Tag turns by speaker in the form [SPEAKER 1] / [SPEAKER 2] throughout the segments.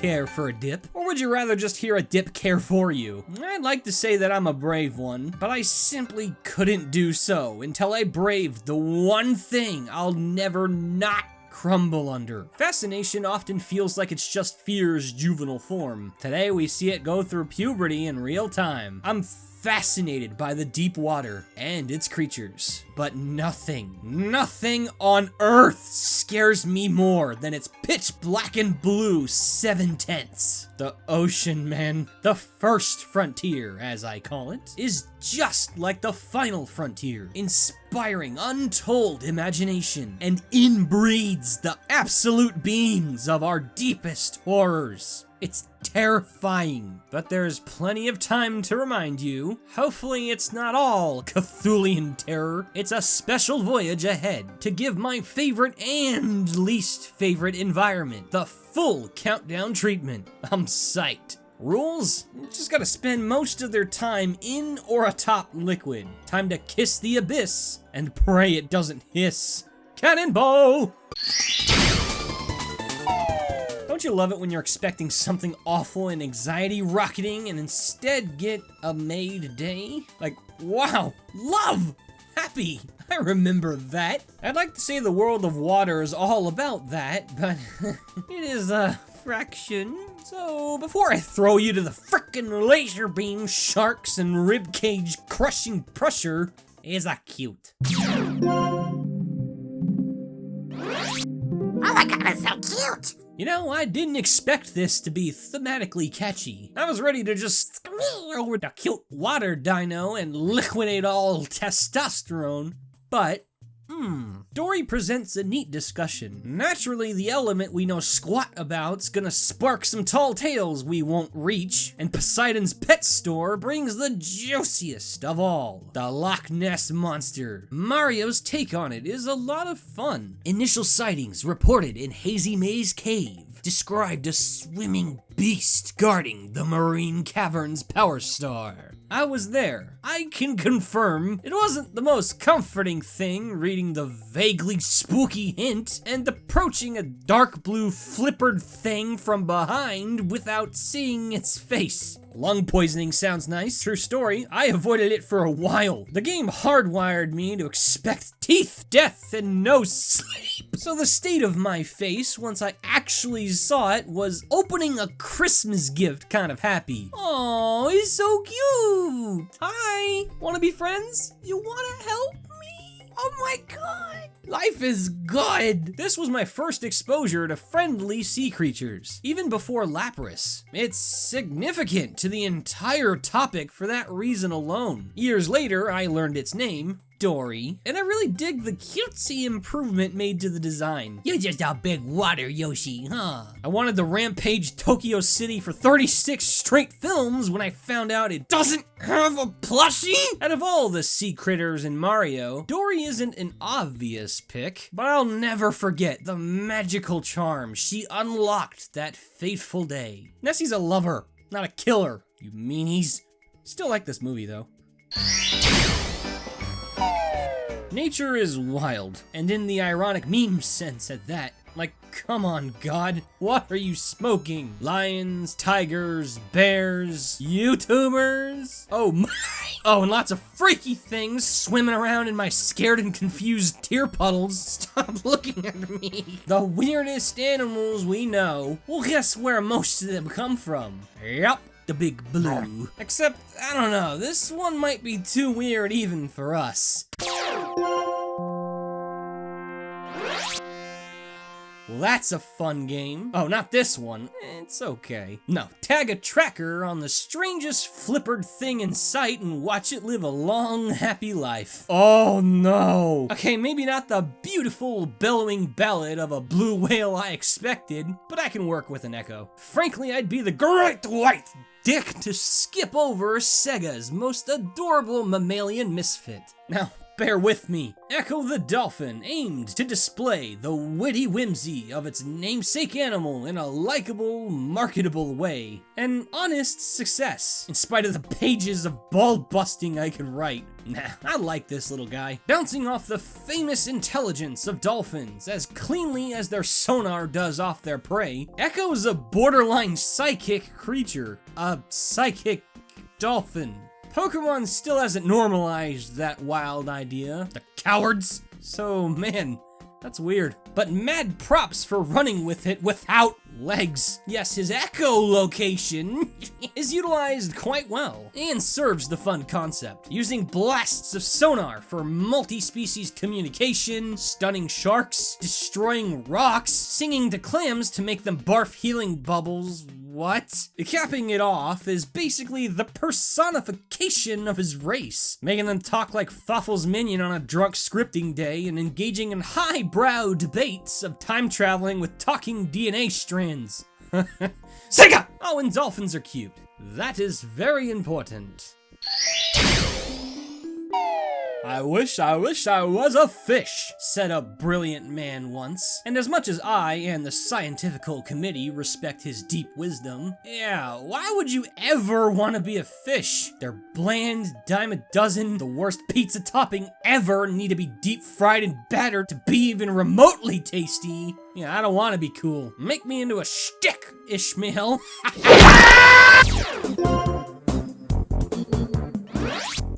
[SPEAKER 1] care for a dip? Or would you rather just hear a dip care for you? I'd like to say that I'm a brave one, but I simply couldn't do so until I braved the one thing I'll never not crumble under. Fascination often feels like it's just fear's juvenile form. Today we see it go through puberty in real time. I'm fascinated by the deep water and its creatures, but nothing on Earth scares me more than its pitch black and blue 7/10. The ocean, man. The first frontier, as I call it, is just like the final frontier, inspiring untold imagination and inbreeds the absolute beings of our deepest horrors. It's terrifying, but there's plenty of time to remind you. Hopefully it's not all Cthulhian terror. It's a special voyage ahead to give my favorite and least favorite environment the full countdown treatment. I'm psyched. Rules? You just gotta spend most of their time in or atop liquid. Time to kiss the abyss and pray it doesn't hiss. Cannonball! Don't you love it when you're expecting something awful and anxiety rocketing and instead get a made day? Like, wow, love, happy, I remember that. I'd like to say the world of water is all about that, but it is a fraction. So before I throw you to the frickin' laser beam sharks and ribcage crushing pressure, is a cute.
[SPEAKER 2] Oh my god, it's so cute!
[SPEAKER 1] You know, I didn't expect this to be thematically catchy. I was ready to just scream over the cute water dino and liquidate all testosterone, but Dory presents a neat discussion. Naturally, the element we know squat about's gonna spark some tall tales we won't reach, and Poseidon's pet store brings the juiciest of all, the Loch Ness Monster. Mario's take on it is a lot of fun. Initial sightings reported in Hazy Maze Cave described a swimming beast guarding the marine cavern's power star. I was there. I can confirm it wasn't the most comforting thing reading the vaguely spooky hint and approaching a dark blue flippered thing from behind without seeing its face. Lung poisoning sounds nice. True story, I avoided it for a while. The game hardwired me to expect teeth, death, and no sleep. So the state of my face once I actually saw it was opening a Christmas gift kind of happy. Oh, he's so cute. Hi, wanna be friends? You wanna help me? Oh my god. Life is good! This was my first exposure to friendly sea creatures, even before Lapras. It's significant to the entire topic for that reason alone. Years later, I learned its name, Dory, and I really dig the cutesy improvement made to the design. You're just a big water Yoshi, huh? I wanted to rampage Tokyo City for 36 straight films when I found out it doesn't have a plushie? Out of all the sea critters in Mario, Dory isn't an obvious pick, but I'll never forget the magical charm she unlocked that fateful day. Nessie's a lover, not a killer, you meanies. Still like this movie though. Nature is wild, and in the ironic meme sense at that. Like, come on, God, what are you smoking? Lions, tigers, bears, YouTubers? Oh my! Oh, and lots of freaky things swimming around in my scared and confused tear puddles. Stop looking at me. The weirdest animals we know. Well, guess where most of them come from? Yup. The big blue. Except, I don't know, this one might be too weird even for us. Well, that's a fun game. Oh, not this one. It's okay. No, tag a tracker on the strangest flippered thing in sight and watch it live a long, happy life. Oh no. Okay, maybe not the beautiful bellowing ballad of a blue whale I expected, but I can work with an echo. Frankly, I'd be the great white dick to skip over Sega's most adorable mammalian misfit. Now, bear with me. Echo the dolphin aimed to display the witty whimsy of its namesake animal in a likable, marketable way. An honest success, in spite of the pages of ball-busting I could write. Nah, I like this little guy. Bouncing off the famous intelligence of dolphins as cleanly as their sonar does off their prey, Echo's a borderline psychic creature. A psychic dolphin. Pokemon still hasn't normalized that wild idea. The cowards. So, man, that's weird. But mad props for running with it without legs. Yes, his echolocation is utilized quite well and serves the fun concept, using blasts of sonar for multi-species communication, stunning sharks, destroying rocks, singing to clams to make them barf healing bubbles. What? Capping it off is basically the personification of his race, making them talk like Fawful's Minion on a drunk scripting day and engaging in highbrow debates of time traveling with talking DNA strands. Sega! Oh, and dolphins are cute. That is very important. I wish I was a fish, said a brilliant man once. And as much as I and the scientifical committee respect his deep wisdom, yeah, why would you ever want to be a fish? They're bland, dime a dozen, the worst pizza topping ever, need to be deep fried and battered to be even remotely tasty. Yeah, I don't want to be cool. Make me into a shtick, Ishmael.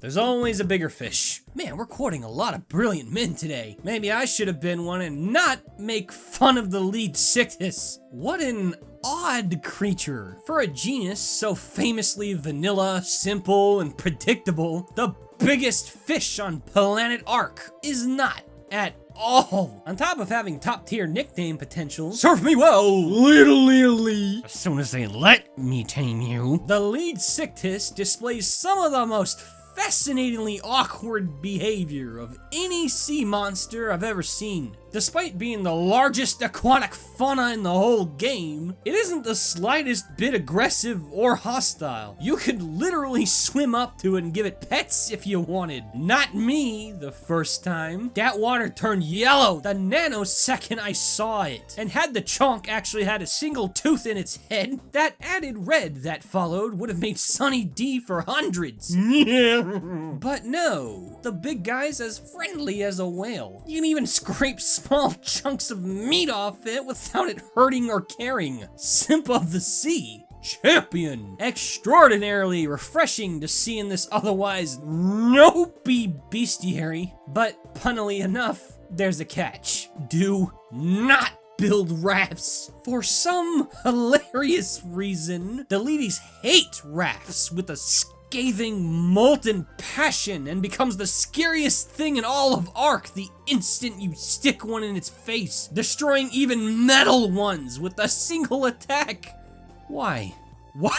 [SPEAKER 1] There's always a bigger fish. Man, we're courting a lot of brilliant men today. Maybe I should have been one and not make fun of the lead sickness. What an odd creature. For a genus so famously vanilla, simple, and predictable, the biggest fish on planet Ark is not at all. On top of having top tier nickname potential, serve me well, little. As soon as they let me tame you. The lead Sictus displays some of the most fascinatingly awkward behavior of any sea monster I've ever seen. Despite being the largest aquatic fauna in the whole game, it isn't the slightest bit aggressive or hostile. You could literally swim up to it and give it pets if you wanted. Not me the first time. That water turned yellow the nanosecond I saw it. And had the chonk actually had a single tooth in its head, that added red that followed would have made Sunny D for hundreds. But no, the big guy's as friendly as a whale. You can even scrape small chunks of meat off it without it hurting or caring. Simp of the sea. Champion. Extraordinarily refreshing to see in this otherwise nopey bestiary. But funnily enough, there's a catch. Do not build rafts. For some hilarious reason, the ladies hate rafts with a scathing, molten passion and becomes the scariest thing in all of Ark the instant you stick one in its face, destroying even metal ones with a single attack. Why? Why?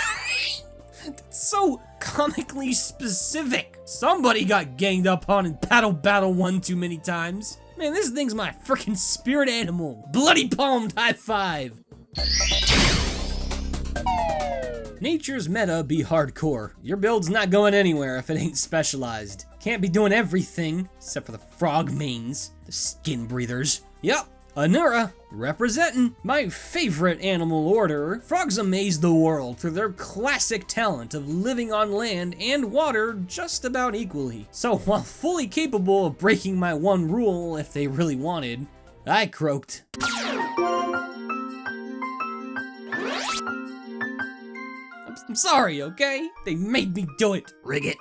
[SPEAKER 1] That's so comically specific. Somebody got ganged up on in Battle one too many times. Man, this thing's my freaking spirit animal. Bloody palmed high five. Nature's meta be hardcore. Your build's not going anywhere if it ain't specialized. Can't be doing everything, except for the frog mains, the skin breathers. Yup, Anura, representing my favorite animal order. Frogs amaze the world through their classic talent of living on land and water just about equally. So while fully capable of breaking my one rule if they really wanted, I croaked. I'm sorry, okay? They made me do it.
[SPEAKER 2] Rig it.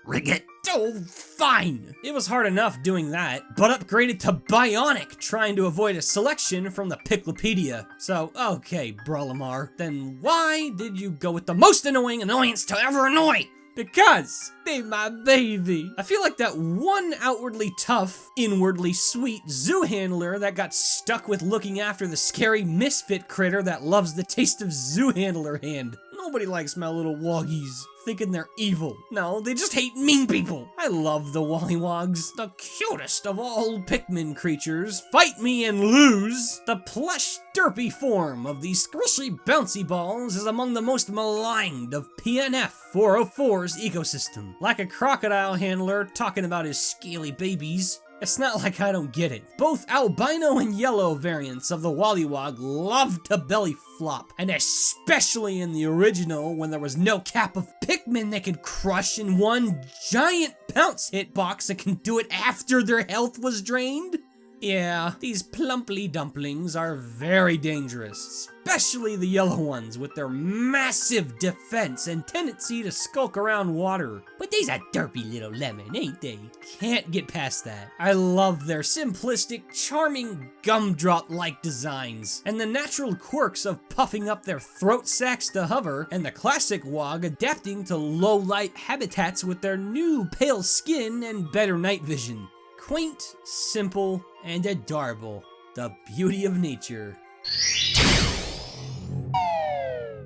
[SPEAKER 2] Rig it.
[SPEAKER 1] Oh, fine. It was hard enough doing that, but upgraded to Bionic trying to avoid a selection from the Piclopedia. So, okay, Brolimar, then why did you go with the most annoying annoyance to ever annoy? Because they my baby. I feel like that one outwardly tough, inwardly sweet zoo handler that got stuck with looking after the scary misfit critter that loves the taste of zoo handler hand. Nobody likes my little woggies, thinking they're evil. No, they just hate mean people. I love the Wollywogs, the cutest of all Pikmin creatures. Fight me and lose. The plush, derpy form of these squishy bouncy balls is among the most maligned of PNF 404's ecosystem. Like a crocodile handler talking about his scaly babies. It's not like I don't get it. Both albino and yellow variants of the Wollywog love to belly flop, and especially in the original when there was no cap of Pikmin they could crush in one giant pounce hitbox that can do it after their health was drained. Yeah, these plumply dumplings are very dangerous, especially the yellow ones with their massive defense and tendency to skulk around water. But they's a derpy little lemon, ain't they? Can't get past that. I love their simplistic, charming gumdrop-like designs, and the natural quirks of puffing up their throat sacs to hover, and the classic Wog adapting to low-light habitats with their new pale skin and better night vision. Quaint, simple, and adorable. The beauty of nature.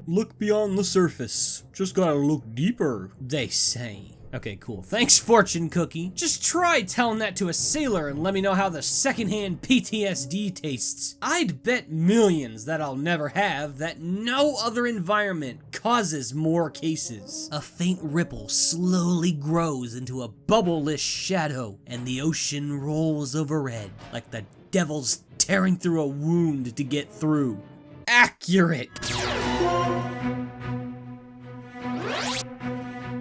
[SPEAKER 1] Look beyond the surface. Just gotta look deeper, they say. Okay, cool. Thanks, Fortune Cookie. Just try telling that to a sailor and let me know how the secondhand PTSD tastes. I'd bet millions that I'll never have that no other environment causes more cases. A faint ripple slowly grows into a bubble-less shadow, and the ocean rolls overhead like the devil's tearing through a wound to get through. Accurate!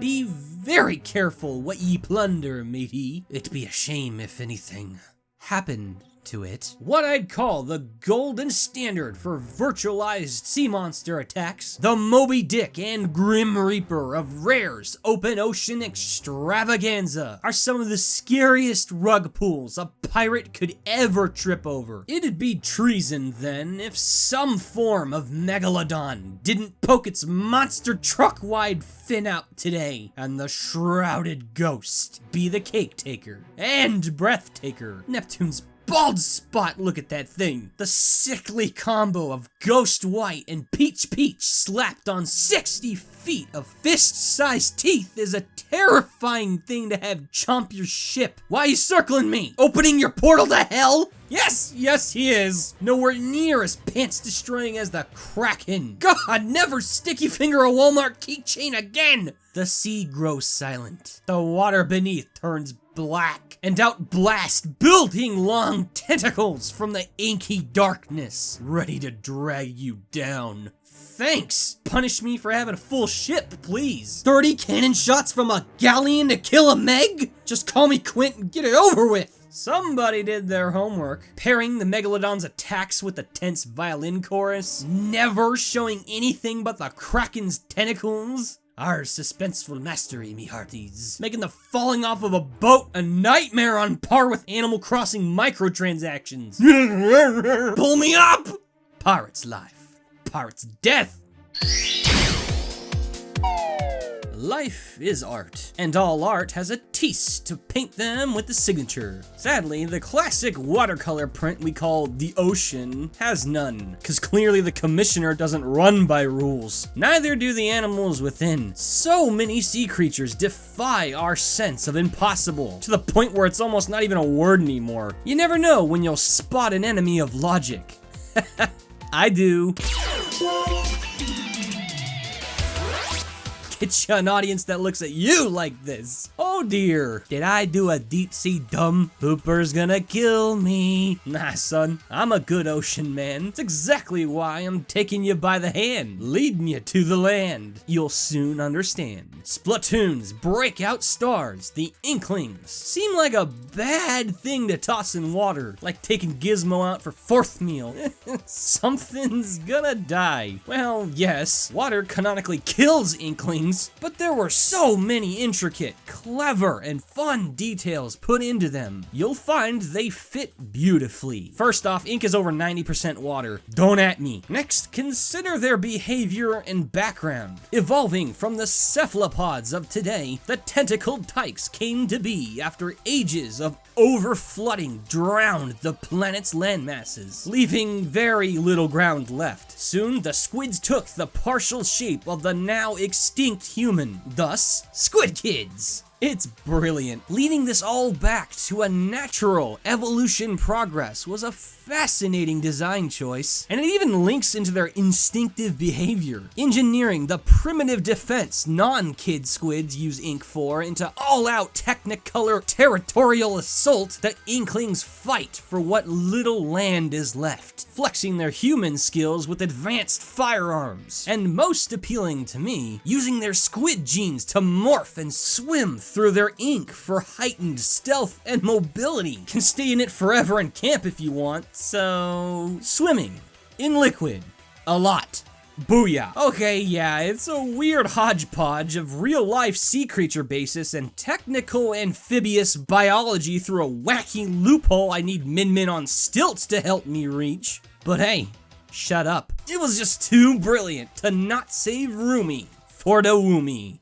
[SPEAKER 1] Be very careful what ye plunder, matey. It'd be a shame if anything happened to it. What I'd call the golden standard for virtualized sea monster attacks, the Moby Dick and Grim Reaper of Rare's open ocean extravaganza are some of the scariest rug pulls a pirate could ever trip over. It'd be treason then if some form of megalodon didn't poke its monster truck-wide fin out today, and the shrouded ghost be the cake taker and breath taker. Neptune's bald spot, look at that thing. The sickly combo of Ghost White and Peach Peach slapped on 60 feet of fist-sized teeth is a terrifying thing to have chomp your ship. Why are you circling me? Opening your portal to hell? Yes, he is. Nowhere near as pants-destroying as the Kraken. God, never sticky finger a Walmart keychain again. The sea grows silent. The water beneath turns black, and out blast building long tentacles from the inky darkness, ready to drag you down. Thanks! Punish me for having a full ship, please. 30 cannon shots from a galleon to kill a Meg? Just call me Quint and get it over with. Somebody did their homework, pairing the Megalodon's attacks with the tense violin chorus, never showing anything but the Kraken's tentacles. Our suspenseful mastery, me hearties. Making the falling off of a boat a nightmare on par with Animal Crossing microtransactions. Pull me up! Pirate's life. Pirate's death. Life is art, and all art has a tease to paint them with the signature. Sadly, the classic watercolor print we call the ocean has none, cause clearly the commissioner doesn't run by rules. Neither do the animals within. So many sea creatures defy our sense of impossible, to the point where it's almost not even a word anymore. You never know when you'll spot an enemy of logic. I do. Get you an audience that looks at you like this. Oh dear, did I do a deep sea dumb? Hooper's gonna kill me. Nah son, I'm a good ocean man. It's exactly why I'm taking you by the hand, leading you to the land. You'll soon understand. Splatoon's breakout stars, the Inklings, seem like a bad thing to toss in water, like taking Gizmo out for fourth meal. Something's gonna die. Well, yes, water canonically kills Inklings, but there were so many intricate, clever, and fun details put into them. You'll find they fit beautifully. First off, ink is over 90% water. Don't at me. Next, consider their behavior and background. Evolving from the cephalopods of today, the tentacled tykes came to be after ages of overflooding drowned the planet's landmasses, leaving very little ground left. Soon, the squids took the partial shape of the now extinct human, thus, Squid Kids. It's brilliant. Leading this all back to a natural evolution progress was a fascinating design choice, and it even links into their instinctive behavior, engineering the primitive defense non-kid squids use ink for into all-out technicolor territorial assault that Inklings fight for what little land is left, flexing their human skills with advanced firearms, and most appealing to me, using their squid genes to morph and swim through their ink for heightened stealth and mobility. Can stay in it forever and camp if you want, so swimming in liquid a lot. Booyah. Okay, yeah, it's a weird hodgepodge of real-life sea creature basis and technical amphibious biology through a wacky loophole I need Min on stilts to help me reach. But hey, shut up. It was just too brilliant to not save Rumi for the Woomy.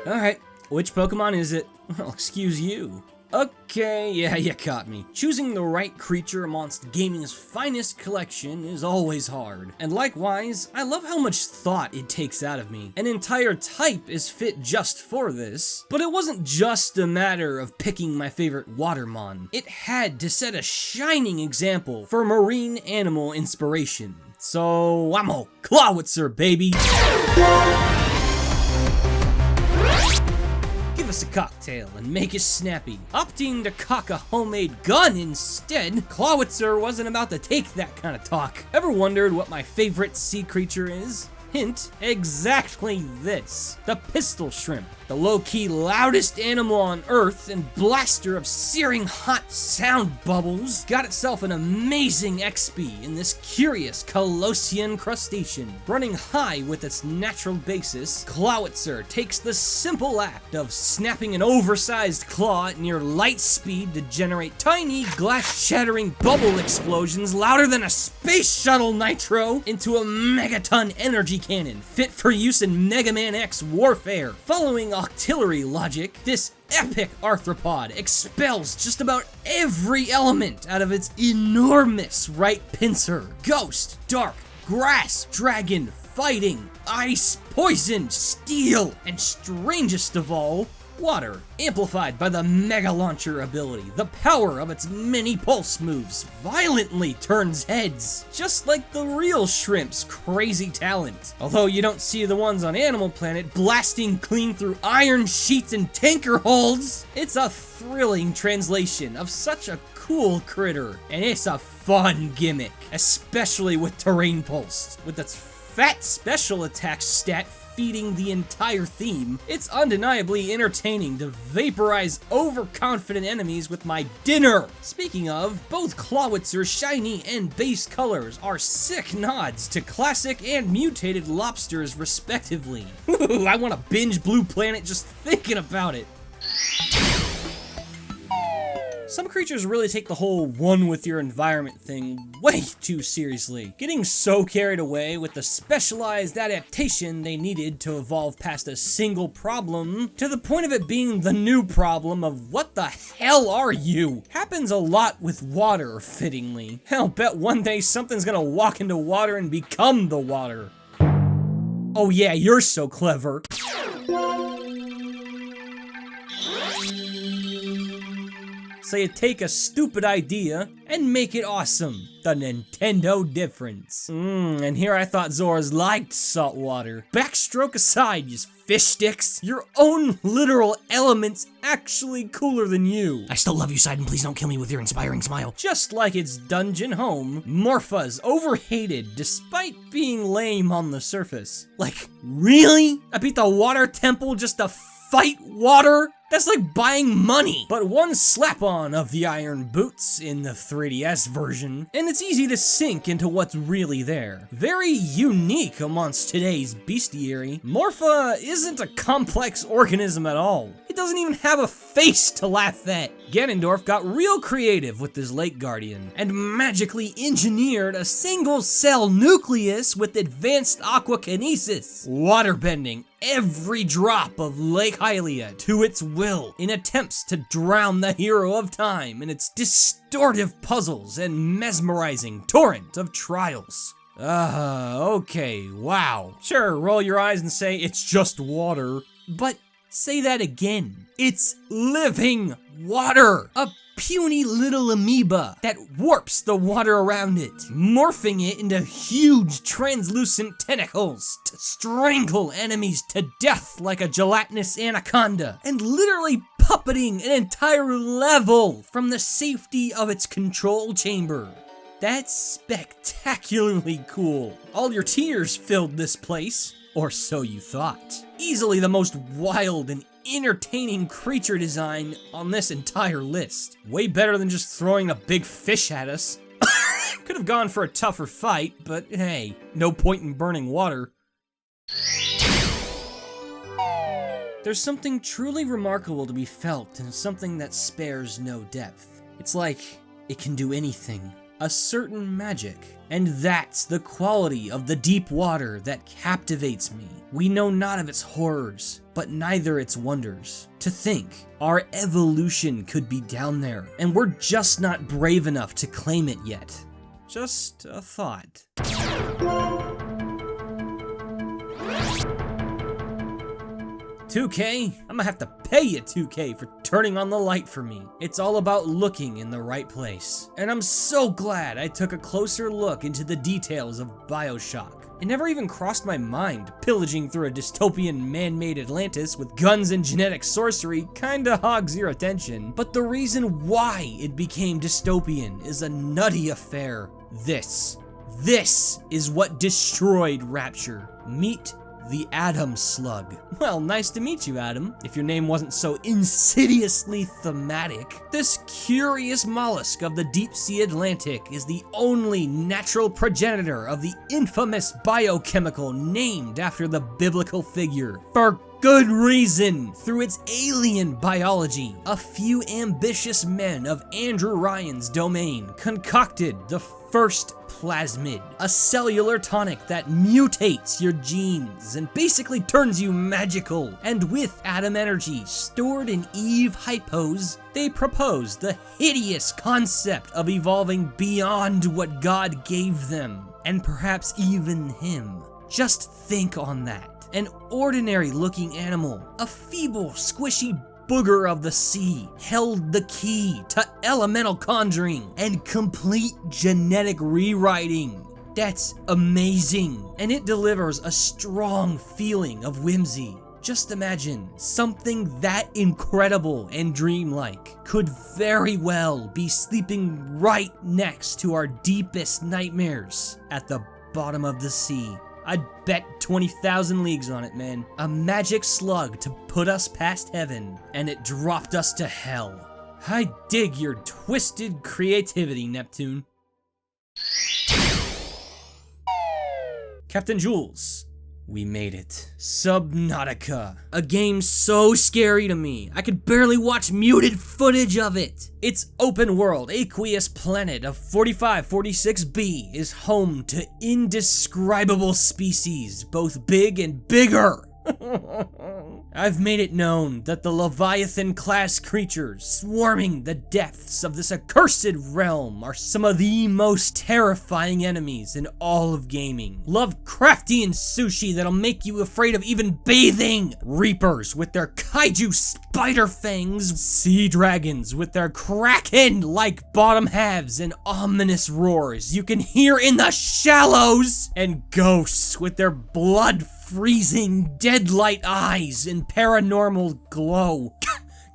[SPEAKER 1] Alright, which Pokemon is it? Well, excuse you. Okay, yeah, you caught me. Choosing the right creature amongst gaming's finest collection is always hard. And likewise, I love how much thought it takes out of me. An entire type is fit just for this, but it wasn't just a matter of picking my favorite Watermon. It had to set a shining example for marine animal inspiration. So, I'm a Clawitzer, baby! Give us a cocktail and make it snappy. Opting to cock a homemade gun instead, Clawitzer wasn't about to take that kind of talk. Ever wondered what my favorite sea creature is? Hint, exactly this. The pistol shrimp. The low-key loudest animal on Earth and blaster of searing hot sound bubbles, got itself an amazing XP in this curious Colossian crustacean. Running high with its natural basis, Clawitzer takes the simple act of snapping an oversized claw at near light speed to generate tiny glass-shattering bubble explosions louder than a space shuttle nitro into a megaton energy cannon fit for use in Mega Man X warfare. Following auxiliary logic, this epic arthropod expels just about every element out of its enormous right pincer. Ghost, dark, grass, dragon, fighting, ice, poison, steel, and strangest of all, water, amplified by the Mega Launcher ability. The power of its many pulse moves violently turns heads, just like the real shrimp's crazy talent. Although you don't see the ones on Animal Planet blasting clean through iron sheets and tanker holds, it's a thrilling translation of such a cool critter, and it's a fun gimmick, especially with Terrain Pulse, with its fat special attack stat feeding the entire theme. It's undeniably entertaining to vaporize overconfident enemies with my dinner. Speaking of, both Clawitzer's shiny and base colors are sick nods to classic and mutated lobsters respectively. Ooh, I want to binge Blue Planet just thinking about it. Some creatures really take the whole one with your environment thing way too seriously, getting so carried away with the specialized adaptation they needed to evolve past a single problem, to the point of it being the new problem of what the hell are you? Happens a lot with water, fittingly. Hell, bet one day something's gonna walk into water and become the water. Oh yeah, you're so clever. So you take a stupid idea and make it awesome. The Nintendo difference. And here I thought Zoras liked salt water. Backstroke aside, you fish sticks. Your own literal element's actually cooler than you.
[SPEAKER 2] I still love you, Sidon. Please don't kill me with your inspiring smile.
[SPEAKER 1] Just like its dungeon home, Morpha's overhated despite being lame on the surface. Like, really? I beat the water temple just to fight water? That's like buying money. But one slap-on of the iron boots in the 3DS version, and it's easy to sink into what's really there. Very unique amongst today's bestiary, Morpha isn't a complex organism at all. It doesn't even have a face to laugh at. Ganondorf got real creative with his Lake Guardian, and magically engineered a single-cell nucleus with advanced aquakinesis, waterbending, every drop of Lake Hylia to its will in attempts to drown the hero of time in its distortive puzzles and mesmerizing torrent of trials. Okay, wow. Sure, roll your eyes and say it's just water, but say that again. It's living water! A puny little amoeba that warps the water around it, morphing it into huge translucent tentacles to strangle enemies to death like a gelatinous anaconda, and literally puppeting an entire level from the safety of its control chamber. That's spectacularly cool. All your tears filled this place, or so you thought. Easily the most wild and entertaining creature design on this entire list. Way better than just throwing a big fish at us. Could have gone for a tougher fight, but hey, no point in burning water. There's something truly remarkable to be felt in something that spares no depth. It's like it can do anything. A certain magic. And that's the quality of the deep water that captivates me. We know not of its horrors, but neither its wonders. To think our evolution could be down there, and we're just not brave enough to claim it yet. Just a thought. 2K? I'm gonna have to pay you 2K for turning on the light for me. It's all about looking in the right place. And I'm so glad I took a closer look into the details of BioShock. It never even crossed my mind pillaging through a dystopian man-made Atlantis with guns and genetic sorcery kinda hogs your attention. But the reason why it became dystopian is a nutty affair. This is what destroyed Rapture. Meet the Adam Slug. Well, nice to meet you, Adam, if your name wasn't so insidiously thematic. This curious mollusk of the deep-sea Atlantic is the only natural progenitor of the infamous biochemical named after the biblical figure. For good reason! Through its alien biology, a few ambitious men of Andrew Ryan's domain concocted the first plasmid, a cellular tonic that mutates your genes and basically turns you magical. And with Adam energy stored in Eve hypos, they proposed the hideous concept of evolving beyond what God gave them, and perhaps even him. Just think on that. An ordinary looking animal, a feeble, squishy booger of the sea, held the key to elemental conjuring and complete genetic rewriting. That's amazing, and it delivers a strong feeling of whimsy. Just imagine, something that incredible and dreamlike could very well be sleeping right next to our deepest nightmares at the bottom of the sea. I'd bet 20,000 leagues on it, man. A magic slug to put us past heaven, and it dropped us to hell. I dig your twisted creativity, Neptune. Captain Jules, we made it. Subnautica. A game so scary to me, I could barely watch muted footage of it. Its open world, aqueous planet of 4546b is home to indescribable species, both big and bigger. I've made it known that the Leviathan class creatures swarming the depths of this accursed realm are some of the most terrifying enemies in all of gaming. Lovecraftian sushi that'll make you afraid of even bathing. Reapers with their kaiju spider fangs. Sea dragons with their kraken-like bottom halves and ominous roars you can hear in the shallows. And ghosts with their blood-freezing deadlight eyes and paranormal glow.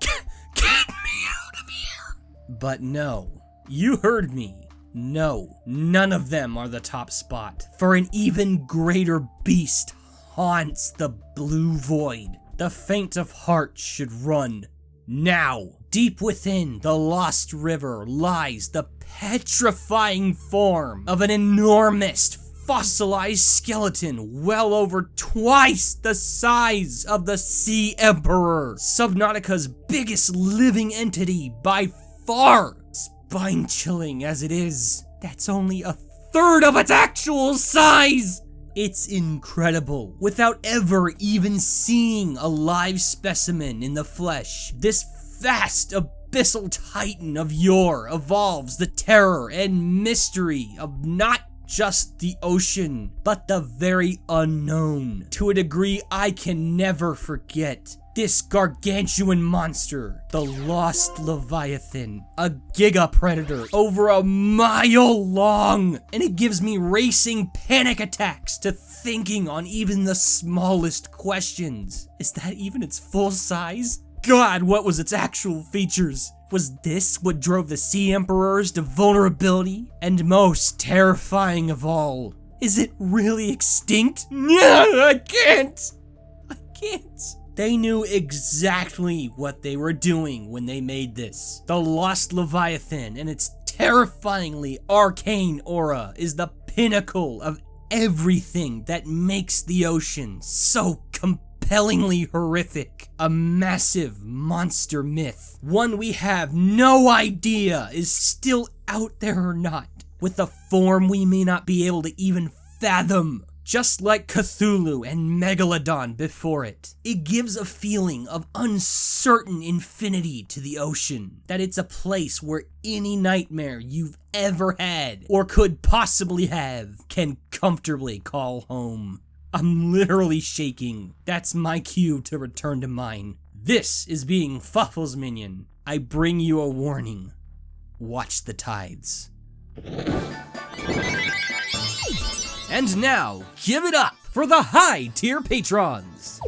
[SPEAKER 1] Get me out of here! But no, you heard me. No, none of them are the top spot, for an even greater beast haunts the blue void. The faint of heart should run now. Deep within the Lost River lies the petrifying form of an enormous fossilized skeleton well over twice the size of the Sea Emperor, Subnautica's biggest living entity by far. Spine-chilling as it is, that's only a third of its actual size! It's incredible. Without ever even seeing a live specimen in the flesh, this vast abyssal titan of yore evolves the terror and mystery of not just the ocean, but the very unknown, to a degree I can never forget. This gargantuan monster, the Lost Leviathan, a giga predator over a mile long, and it gives me racing panic attacks to thinking on even the smallest questions. Is that even its full size? God, what was its actual features? Was this what drove the Sea Emperors to vulnerability? And most terrifying of all, is it really extinct? I can't! They knew exactly what they were doing when they made this. The Lost Leviathan and its terrifyingly arcane aura is the pinnacle of everything that makes the ocean so compellingly horrific. A massive monster myth, one we have no idea is still out there or not, with a form we may not be able to even fathom. Just like Cthulhu and Megalodon before it, it gives a feeling of uncertain infinity to the ocean, that it's a place where any nightmare you've ever had, or could possibly have, can comfortably call home. I'm literally shaking. That's my cue to return to mine. This is being Fawful's minion. I bring you a warning. Watch the tides. And now, give it up for the high-tier patrons!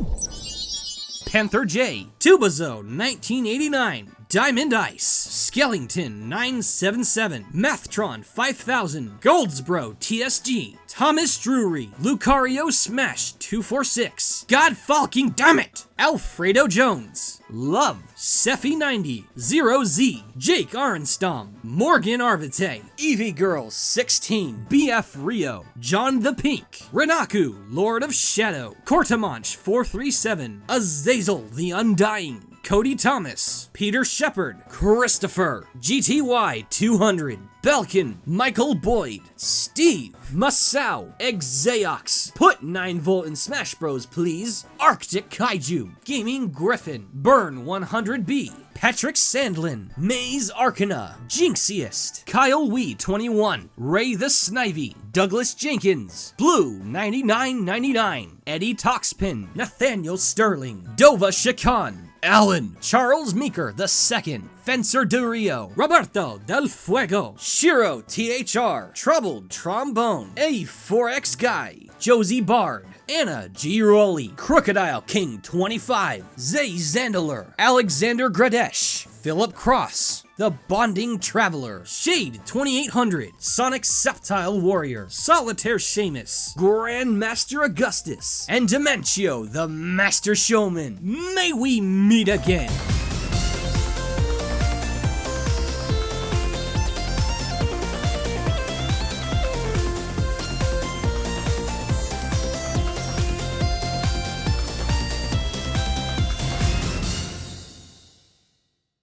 [SPEAKER 1] Panther J, Tubazone 1989, Diamond Ice, Skellington 977, Mathtron 5000, Goldsbro TSG, Thomas Drury, Lucario Smash 246, God fucking damn it, Alfredo Jones, Love, Sephi 90, Zero Z, Jake Arenstom, Morgan Arvite, Evie Girl 16, BF Rio, John the Pink, Renaku, Lord of Shadow, Cortamanch 437, Azazel the Undying, Cody Thomas, Peter Shepard, Christopher, GTY 200, Belkin, Michael Boyd, Steve, Masao, Exaox, put 9V in Smash Bros please, Arctic Kaiju, Gaming Griffin, Burn 100B, Patrick Sandlin, Maze Arcana, Jinxiest, Kyle Wee 21, Ray the Snivy, Douglas Jenkins, Blue 9999, Eddie Toxpin, Nathaniel Sterling, Dova Shakan, Alan, Charles Meeker II, Fencer de Rio, Roberto del Fuego, Shiro THR, Troubled Trombone, A4X Guy, Josie Bard, Anna G. Rowley, Crocodile King 25, Zay Zandaler, Alexander Gradesh, Philip Cross, The Bonding Traveler, Shade 2800, Sonic Septile Warrior, Solitaire Seamus, Grandmaster Augustus, and Dementio the Master Showman. May we meet again!